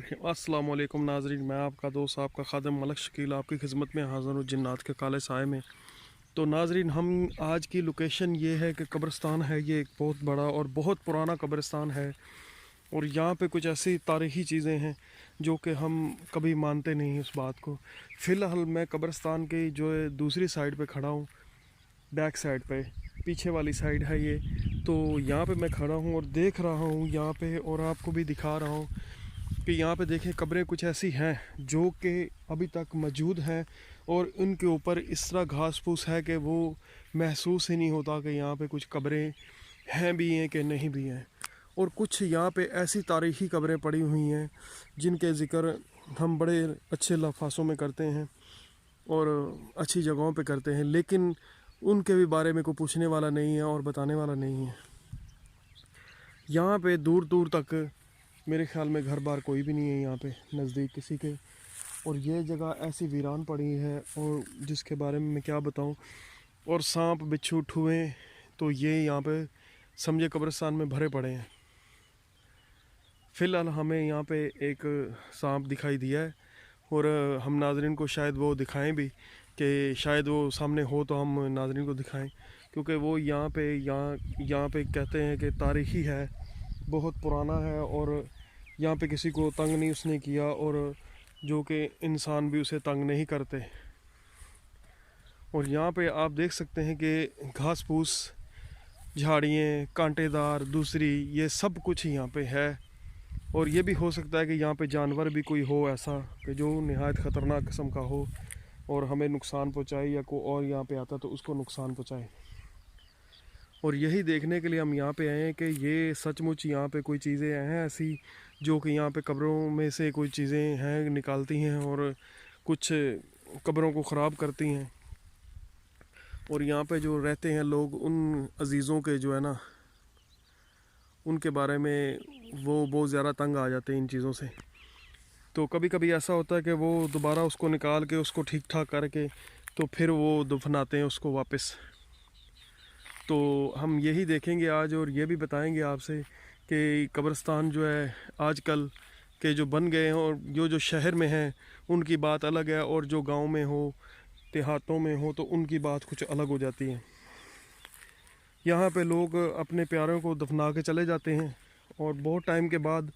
अस्सलाम वालेकुम नाजरीन, मैं आपका दोस्त आपका खादम मलक शकील आपकी खिदमत में हाज़िर हूँ जिन्नात के काले साए में। तो नाजरीन, हम आज की लोकेशन ये है कि कब्रिस्तान है, ये एक बहुत बड़ा और बहुत पुराना कब्रिस्तान है। और यहाँ पे कुछ ऐसी तारीख़ी चीज़ें हैं जो कि हम कभी मानते नहीं उस बात को। फ़िलहाल मैं कब्रिस्तान की जो है दूसरी साइड पे खड़ा हूँ, बैक साइड पे, पीछे वाली साइड है ये। तो यहाँ पे मैं खड़ा हूँ और देख रहा हूँ यहाँ पे, और आपको भी दिखा रहा हूँ कि यहाँ पे देखें कब्रें कुछ ऐसी हैं जो कि अभी तक मौजूद हैं, और उनके ऊपर इस तरह घास फूस है कि वो महसूस ही नहीं होता कि यहाँ पे कुछ कब्रें हैं भी हैं कि नहीं भी हैं। और कुछ यहाँ पे ऐसी तारीख़ी कब्रें पड़ी हुई हैं जिनके ज़िक्र हम बड़े अच्छे लफ्ज़ों में करते हैं और अच्छी जगहों पे करते हैं, लेकिन उनके भी बारे में कोई पूछने वाला नहीं है और बताने वाला नहीं है। यहाँ पे दूर दूर तक मेरे ख़्याल में घर बार कोई भी नहीं है यहाँ पे नज़दीक किसी के। और ये जगह ऐसी वीरान पड़ी है और जिसके बारे में मैं क्या बताऊँ। और सांप बिच्छू ठुए तो ये यहाँ पे समझे कब्रिस्तान में भरे पड़े हैं। फ़िलहाल हमें यहाँ पे एक सांप दिखाई दिया है, और हम नाजरीन को शायद वो दिखाएं भी कि शायद वो सामने हो तो हम नाजरीन को दिखाएं, क्योंकि वो यहाँ पे कहते हैं कि तारीख़ी है, बहुत पुराना है, और यहाँ पे किसी को तंग नहीं उसने किया, और जो कि इंसान भी उसे तंग नहीं करते। और यहाँ पे आप देख सकते हैं कि घास फूस, झाड़ियाँ, कांटेदार दूसरी, ये सब कुछ यहाँ पे है। और ये भी हो सकता है कि यहाँ पे जानवर भी कोई हो ऐसा कि जो नहायत ख़तरनाक किस्म का हो और हमें नुकसान पहुँचाए, या कोई और यहाँ पे आता तो उसको नुकसान पहुँचाए। और यही देखने के लिए हम यहाँ पे आए हैं कि ये सचमुच यहाँ पे कोई चीज़ें हैं ऐसी जो कि यहाँ पे कब्रों में से कोई चीज़ें हैं निकालती हैं और कुछ कब्रों को ख़राब करती हैं। और यहाँ पे जो रहते हैं लोग, उन अजीज़ों के जो है ना, उनके बारे में वो बहुत ज़्यादा तंग आ जाते हैं इन चीज़ों से। तो कभी कभी ऐसा होता है कि वो दोबारा उसको निकाल के उसको ठीक ठाक करके तो फिर वो दफनाते हैं उसको वापस। तो हम यही देखेंगे आज, और ये भी बताएंगे आपसे कि कब्रिस्तान जो है आजकल के जो बन गए हैं और जो शहर में हैं उनकी बात अलग है, और जो गांव में हो, देहातों में हो, तो उनकी बात कुछ अलग हो जाती है। यहाँ पे लोग अपने प्यारों को दफना के चले जाते हैं, और बहुत टाइम के बाद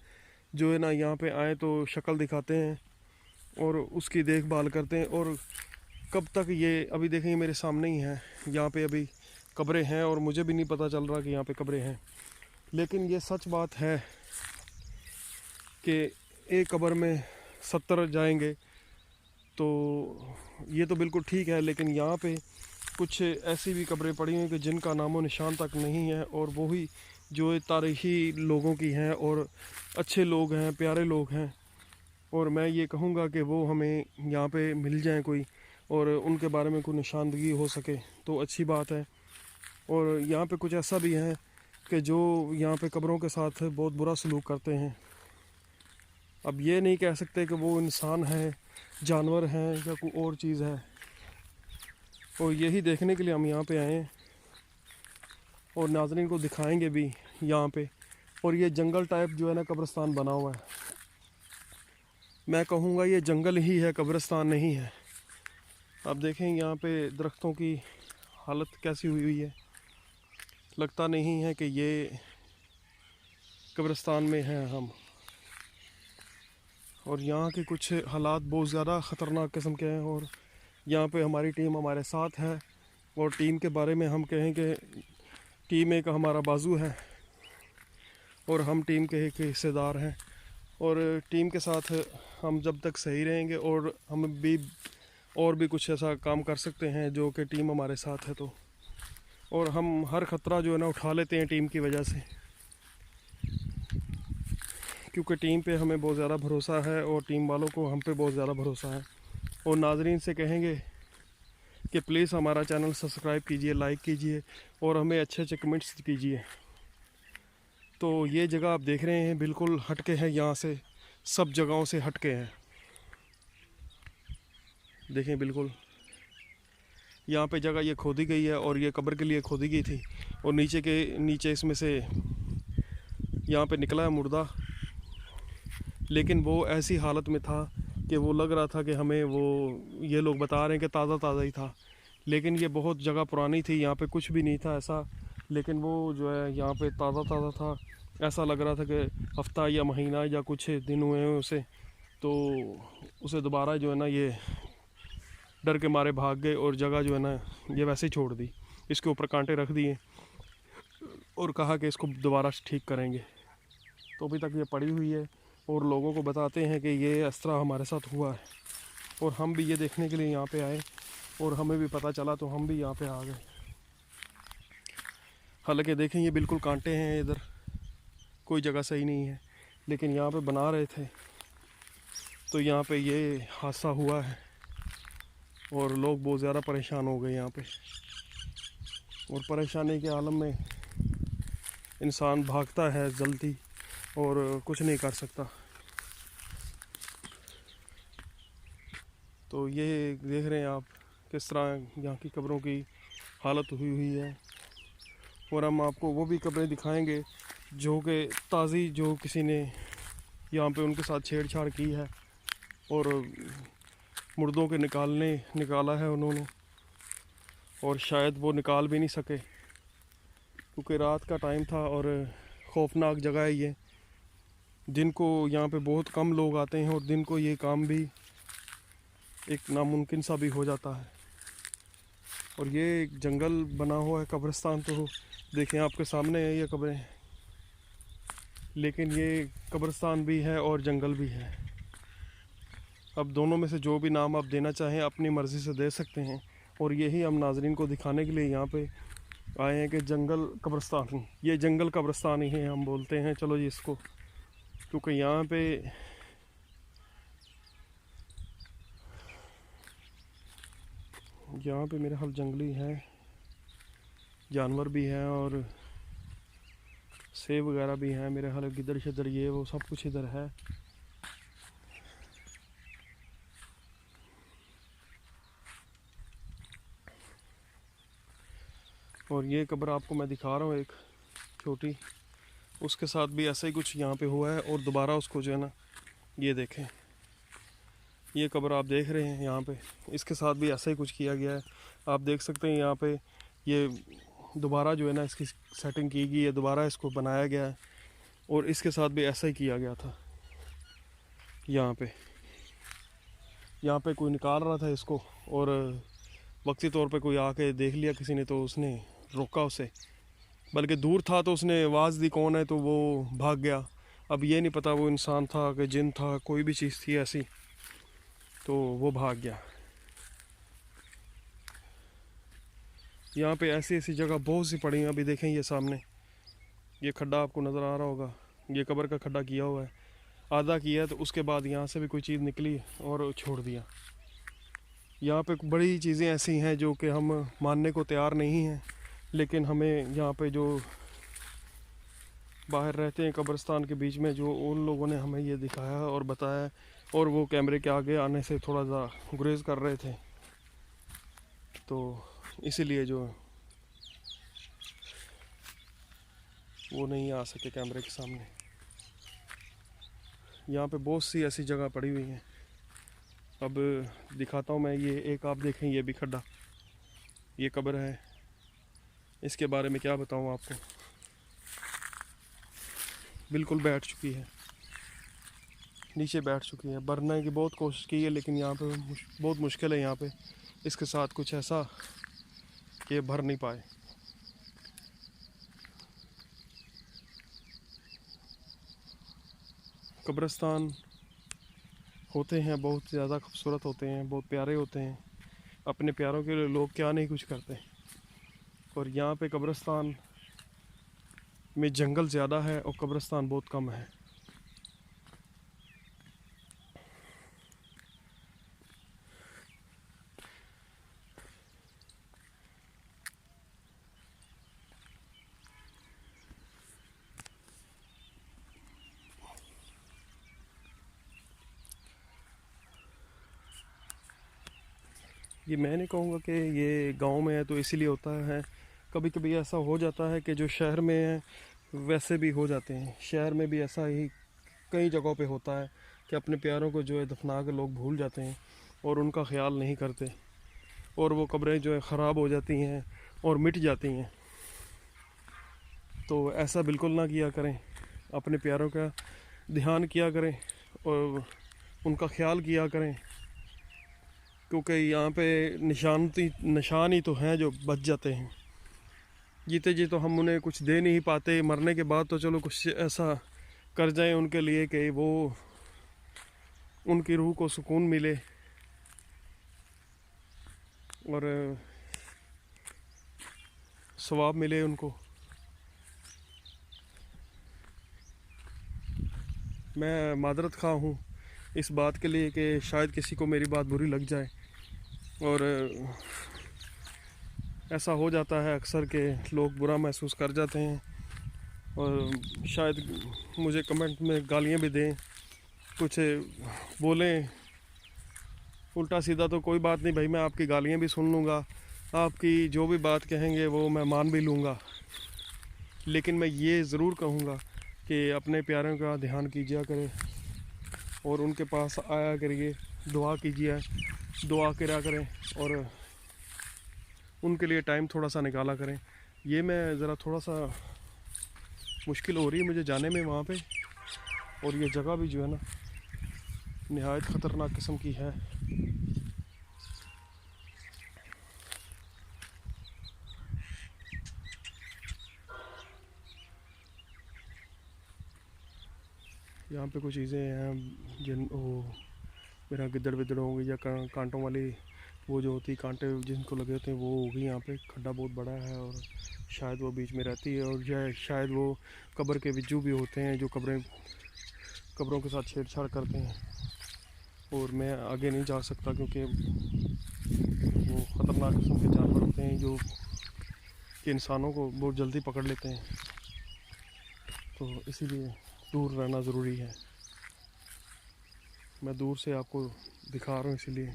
जो है ना यहाँ पे आए तो शक्ल दिखाते हैं और उसकी देखभाल करते हैं। और कब तक ये, अभी देखेंगे मेरे सामने ही है, यहाँ पे अभी कब्रें हैं और मुझे भी नहीं पता चल रहा कि यहाँ पे कब्रें हैं। लेकिन ये सच बात है कि एक कब्र में 70 जाएंगे, तो ये तो बिल्कुल ठीक है। लेकिन यहाँ पे कुछ ऐसी भी कब्रें पड़ी हैं कि जिनका नामो निशान तक नहीं है, और वो ही जो तारीख़ी लोगों की हैं और अच्छे लोग हैं, प्यारे लोग हैं। और मैं ये कहूँगा कि वो हमें यहाँ पे मिल जाए कोई, और उनके बारे में कोई निशानदगी हो सके तो अच्छी बात है। और यहाँ पे कुछ ऐसा भी है कि जो यहाँ पे कब्रों के साथ बहुत बुरा सलूक करते हैं। अब ये नहीं कह सकते कि वो इंसान है, जानवर हैं, या कोई और चीज़ है। और यही देखने के लिए हम यहाँ पे आए हैं और नाज़रीन को दिखाएंगे भी यहाँ पे। और ये जंगल टाइप जो है ना कब्रिस्तान बना हुआ है, मैं कहूँगा ये जंगल ही है, कब्रिस्तान नहीं है। आप देखें यहाँ पे दरख्तों की हालत कैसी हुई हुई है, लगता नहीं है कि ये कब्रिस्तान में हैं हम। और यहाँ के कुछ हालात बहुत ज़्यादा ख़तरनाक किस्म के हैं, और यहाँ पे हमारी टीम हमारे साथ है। और टीम के बारे में हम कहें कि टीम एक हमारा बाजू है, और हम टीम के एक हिस्सेदार हैं। और टीम के साथ हम जब तक सही रहेंगे, और हम भी और भी कुछ ऐसा काम कर सकते हैं जो कि टीम हमारे साथ है, तो और हम हर ख़तरा जो है ना उठा लेते हैं टीम की वजह से, क्योंकि टीम पे हमें बहुत ज़्यादा भरोसा है और टीम वालों को हम पे बहुत ज़्यादा भरोसा है। और नाजरीन से कहेंगे कि प्लीज़ हमारा चैनल सब्सक्राइब कीजिए, लाइक कीजिए, और हमें अच्छे अच्छे कमेंट्स कीजिए। तो ये जगह आप देख रहे हैं बिल्कुल हटके है, यहाँ से सब जगहों से हटके हैं। देखें बिल्कुल यहाँ पे जगह ये खोदी गई है, और ये कब्र के लिए खोदी गई थी, और नीचे इसमें से यहाँ पे निकला है मुर्दा। लेकिन वो ऐसी हालत में था कि वो लग रहा था कि हमें वो, ये लोग बता रहे हैं कि ताज़ा ताज़ा ही था, लेकिन ये बहुत जगह पुरानी थी, यहाँ पे कुछ भी नहीं था ऐसा। लेकिन वो जो है यहाँ पे ताज़ा ताज़ा था, ऐसा लग रहा था कि हफ्ता या महीना या कुछ दिन हुए हैं उसे। तो उसे दोबारा जो है ना ये डर के मारे भाग गए और जगह जो है ना ये वैसे ही छोड़ दी, इसके ऊपर कांटे रख दिए और कहा कि इसको दोबारा ठीक करेंगे। तो अभी तक ये पड़ी हुई है और लोगों को बताते हैं कि ये इस तरह हमारे साथ हुआ है, और हम भी ये देखने के लिए यहाँ पे आए और हमें भी पता चला तो हम भी यहाँ पे आ गए। हालांकि देखें ये बिल्कुल कांटे हैं, इधर कोई जगह सही नहीं है, लेकिन यहाँ पे बना रहे थे तो यहाँ पे ये हादसा हुआ है और लोग बहुत ज़्यादा परेशान हो गए यहाँ पे। और परेशानी के आलम में इंसान भागता है जल्दी और कुछ नहीं कर सकता। तो ये देख रहे हैं आप किस तरह यहाँ की कब्रों की हालत हुई है। और हम आपको वो भी कब्रें दिखाएंगे जो कि ताज़ी, जो किसी ने यहाँ पे उनके साथ छेड़छाड़ की है और मुर्दों के निकाला है उन्होंने, और शायद वो निकाल भी नहीं सके क्योंकि रात का टाइम था और खौफनाक जगह है ये। दिन को यहाँ पे बहुत कम लोग आते हैं और दिन को ये काम भी एक नामुमकिन सा भी हो जाता है। और ये एक जंगल बना हुआ है कब्रिस्तान, तो देखें आपके सामने है ये कब्रें, लेकिन ये कब्रिस्तान भी है और जंगल भी है। अब दोनों में से जो भी नाम आप देना चाहें अपनी मर्ज़ी से दे सकते हैं। और यही हम नाजरीन को दिखाने के लिए यहाँ पे आए हैं कि जंगल कब्रिस्तान, ये जंगल कब्रिस्तान ही है हम बोलते हैं, चलो जी इसको, क्योंकि यहाँ पे मेरा हाल जंगली है, जानवर भी हैं और सेब वगैरह भी हैं मेरे हाल, गिदड़ शिदड़ ये वो सब कुछ इधर है। और ये कब्र आपको मैं दिखा रहा हूँ एक छोटी, उसके साथ भी ऐसा ही कुछ यहाँ पे हुआ है और दोबारा उसको जो है ना ये देखें, ये कब्र आप देख रहे हैं यहाँ पे, इसके साथ भी ऐसा ही कुछ किया गया है। आप देख सकते हैं यहाँ पे ये दोबारा जो है ना इसकी सेटिंग की गई है, दोबारा इसको बनाया गया है और इसके साथ भी ऐसा ही किया गया था। यहाँ पे कोई निकाल रहा था इसको और वक्ती तौर पे कोई आके देख लिया किसी ने, तो उसने रोका उसे, बल्कि दूर था तो उसने आवाज़ दी कौन है, तो वो भाग गया। अब ये नहीं पता वो इंसान था कि जिन था, कोई भी चीज़ थी ऐसी, तो वो भाग गया। यहाँ पे ऐसी ऐसी जगह बहुत सी पड़ी हैं। अभी देखें ये सामने ये खड्डा आपको नज़र आ रहा होगा, ये कब्र का खड्डा किया हुआ है, आधा किया है, तो उसके बाद यहाँ से भी कोई चीज़ निकली और छोड़ दिया। यहाँ पे बड़ी चीज़ें ऐसी हैं जो कि हम मानने को तैयार नहीं हैं, लेकिन हमें यहाँ पे जो बाहर रहते हैं कब्रिस्तान के बीच में, जो उन लोगों ने हमें ये दिखाया और बताया, और वो कैमरे के आगे आने से थोड़ा सा गुरेज कर रहे थे, तो इसीलिए जो वो नहीं आ सके कैमरे के सामने। यहाँ पे बहुत सी ऐसी जगह पड़ी हुई हैं। अब दिखाता हूँ मैं, ये एक आप देखें, ये भी खड्डा, ये कब्र है, इसके बारे में क्या बताऊँ आपको, बिल्कुल बैठ चुकी है, नीचे बैठ चुकी है। भरने की बहुत कोशिश की है लेकिन यहाँ पे बहुत मुश्किल है यहाँ पे इसके साथ कुछ ऐसा कि भर नहीं पाए। कब्रिस्तान होते हैं बहुत ज़्यादा खूबसूरत होते हैं, बहुत प्यारे होते हैं, अपने प्यारों के लिए लोग क्या नहीं कुछ करते। और यहाँ पे कब्रिस्तान में जंगल ज़्यादा है और कब्रिस्तान बहुत कम है। ये मैं नहीं कहूँगा कि ये गांव में है तो इसीलिए होता है, कभी कभी ऐसा हो जाता है कि जो शहर में है वैसे भी हो जाते हैं, शहर में भी ऐसा ही कई जगहों पे होता है कि अपने प्यारों को जो है दफना के लोग भूल जाते हैं और उनका ख्याल नहीं करते, और वो कब्रें जो है ख़राब हो जाती हैं और मिट जाती हैं। तो ऐसा बिल्कुल ना किया करें, अपने प्यारों का ध्यान किया करें और उनका ख्याल किया करें, क्योंकि यहाँ पे निशान ही तो हैं जो बच जाते हैं। जीते जी तो हम उन्हें कुछ दे नहीं पाते, मरने के बाद तो चलो कुछ ऐसा कर जाएं उनके लिए कि वो उनकी रूह को सुकून मिले और सवाब मिले उनको। मैं मादरत खा हूँ इस बात के लिए कि शायद किसी को मेरी बात बुरी लग जाए, और ऐसा हो जाता है अक्सर के लोग बुरा महसूस कर जाते हैं और शायद मुझे कमेंट में गालियाँ भी दें, कुछ बोलें उल्टा सीधा। तो कोई बात नहीं भाई, मैं आपकी गालियाँ भी सुन लूँगा, आपकी जो भी बात कहेंगे वो मैं मान भी लूँगा, लेकिन मैं ये ज़रूर कहूँगा कि अपने प्यारों का ध्यान कीजिए करें और उनके पास आया करिए, दुआ कीजिए, दुआ करा करें और उनके लिए टाइम थोड़ा सा निकाला करें। ये मैं ज़रा थोड़ा सा मुश्किल हो रही है मुझे जाने में वहाँ पे, और ये जगह भी जो है ना निहायत ख़तरनाक किस्म की है। यहाँ पे कुछ चीज़ें हैं जिन वो मेरा गिद्दड़ विद्दड़ होंगी या कांटों वाली वो जो होती कांटे जिनको लगे होते हैं वो होगी। यहाँ पे खड्डा बहुत बड़ा है और शायद वो बीच में रहती है, और शायद वो कब्र के बिज्जू भी होते हैं जो कब्रों के साथ छेड़छाड़ करते हैं। और मैं आगे नहीं जा सकता क्योंकि वो ख़तरनाक किस्म के जानवर होते हैं जो कि इंसानों को बहुत जल्दी पकड़ लेते हैं, तो इसीलिए दूर रहना ज़रूरी है। मैं दूर से आपको दिखा रहा हूँ इसीलिए।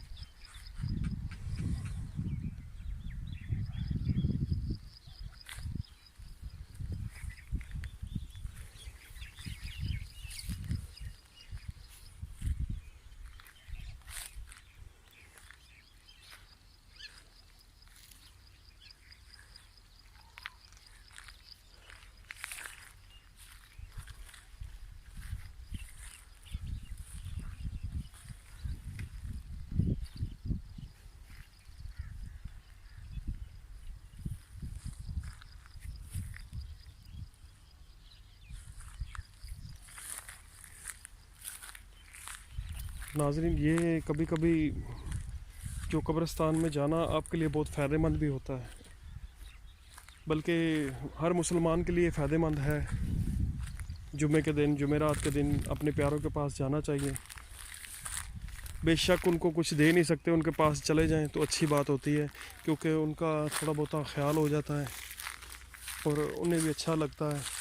नाज़रीन, ये कभी कभी जो कब्रिस्तान में जाना आपके लिए बहुत फ़ायदेमंद भी होता है, बल्कि हर मुसलमान के लिए फ़ायदेमंद है। जुमे के दिन, जुमेरात के दिन अपने प्यारों के पास जाना चाहिए। बेशक उनको कुछ दे नहीं सकते, उनके पास चले जाएं तो अच्छी बात होती है, क्योंकि उनका थोड़ा बहुत ख्याल हो जाता है और उन्हें भी अच्छा लगता है।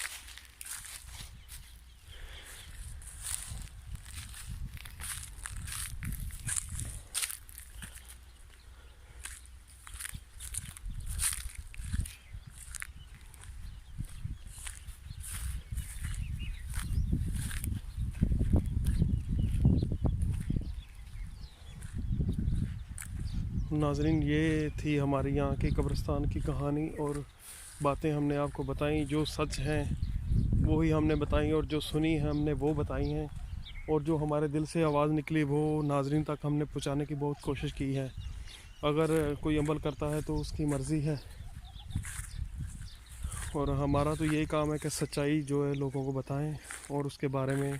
नाज़रीन, ये थी हमारे यहाँ के कब्रिस्तान की कहानी और बातें हमने आपको बताई। जो सच हैं वो ही हमने बताई और जो सुनी है हमने वो बताई हैं, और जो हमारे दिल से आवाज़ निकली वो नाज़रीन तक हमने पहुँचाने की बहुत कोशिश की है। अगर कोई अमल करता है तो उसकी मर्ज़ी है, और हमारा तो यही काम है कि सच्चाई जो है लोगों को बताएं और उसके बारे में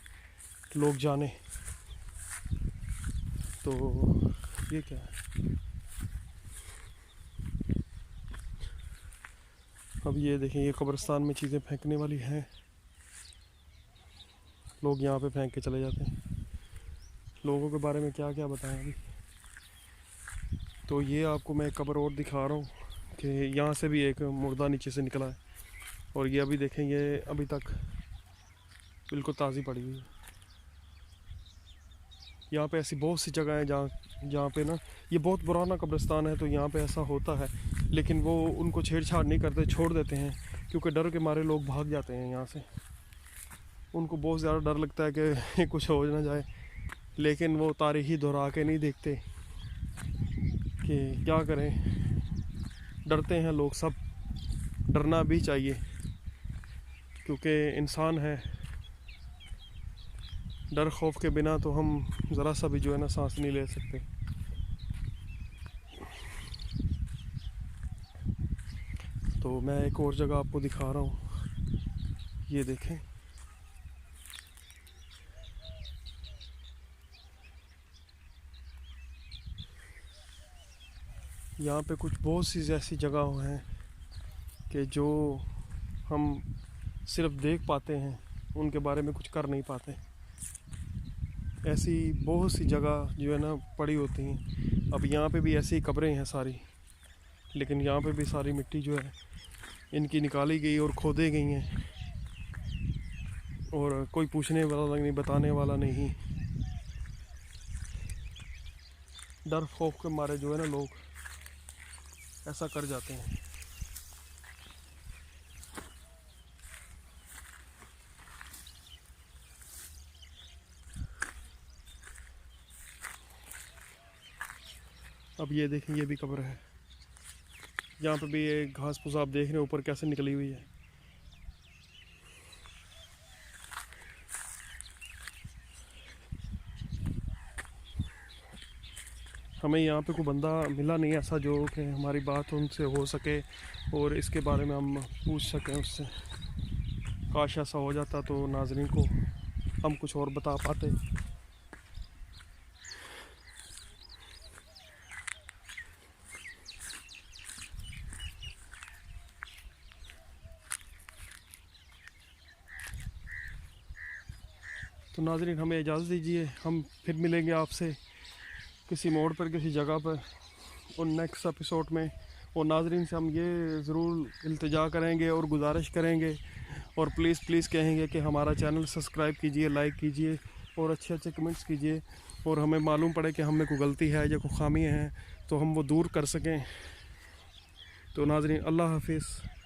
लोग जानें। तो ये क्या है, अब ये देखें, ये कब्रिस्तान में चीज़ें फेंकने वाली हैं, लोग यहाँ पे फेंक के चले जाते हैं। लोगों के बारे में क्या क्या बताएं अभी। तो ये आपको मैं कब्र और दिखा रहा हूँ कि यहाँ से भी एक मुर्दा नीचे से निकला है, और ये अभी देखें, ये अभी तक बिल्कुल ताज़ी पड़ी हुई है। यहाँ पे ऐसी बहुत सी जगह हैं जहाँ पे ना ये बहुत पुराना कब्रिस्तान है, तो यहाँ पे ऐसा होता है, लेकिन वो उनको छेड़छाड़ नहीं करते, छोड़ देते हैं, क्योंकि डर के मारे लोग भाग जाते हैं यहाँ से। उनको बहुत ज़्यादा डर लगता है कि कुछ हो ना जाए, लेकिन वो तारीख़ दोहरा के नहीं देखते कि क्या करें। डरते हैं लोग सब, डरना भी चाहिए क्योंकि इंसान है। डर खौफ के बिना तो हम ज़रा सा भी जो है ना सांस नहीं ले सकते। तो मैं एक और जगह आपको दिखा रहा हूँ, ये देखें। यहाँ पे कुछ बहुत सी ऐसी जगह हैं कि जो हम सिर्फ देख पाते हैं, उनके बारे में कुछ कर नहीं पाते। ऐसी बहुत सी जगह जो है ना पड़ी होती हैं। अब यहाँ पे भी ऐसी कब्रें हैं सारी, लेकिन यहाँ पे भी सारी मिट्टी जो है इनकी निकाली गई और खोदे गई हैं, और कोई पूछने वाला नहीं, बताने वाला नहीं। डर खौफ के मारे जो है ना लोग ऐसा कर जाते हैं। अब ये देखें, ये भी कब्र है। यहाँ पे भी ये घास फूस आप देख रहे हैं ऊपर कैसे निकली हुई है। हमें यहाँ पे कोई बंदा मिला नहीं ऐसा जो कि हमारी बात उनसे हो सके और इसके बारे में हम पूछ सकें उससे। काश ऐसा हो जाता तो नाज़रीन को हम कुछ और बता पाते। तो नाज़रीन हमें इजाज़त दीजिए, हम फिर मिलेंगे आपसे किसी मोड़ पर, किसी जगह पर, और नेक्स्ट एपिसोड में। और नाज़रीन से हम ये ज़रूर इल्तिजा करेंगे और गुजारिश करेंगे और प्लीज़ प्लीज़ कहेंगे कि हमारा चैनल सब्सक्राइब कीजिए, लाइक कीजिए और अच्छे अच्छे कमेंट्स कीजिए, और हमें मालूम पड़े कि हमें कोई गलती है या कोई खामी है तो हम वो दूर कर सकें। तो नाज़रीन अल्लाह हाफिज़।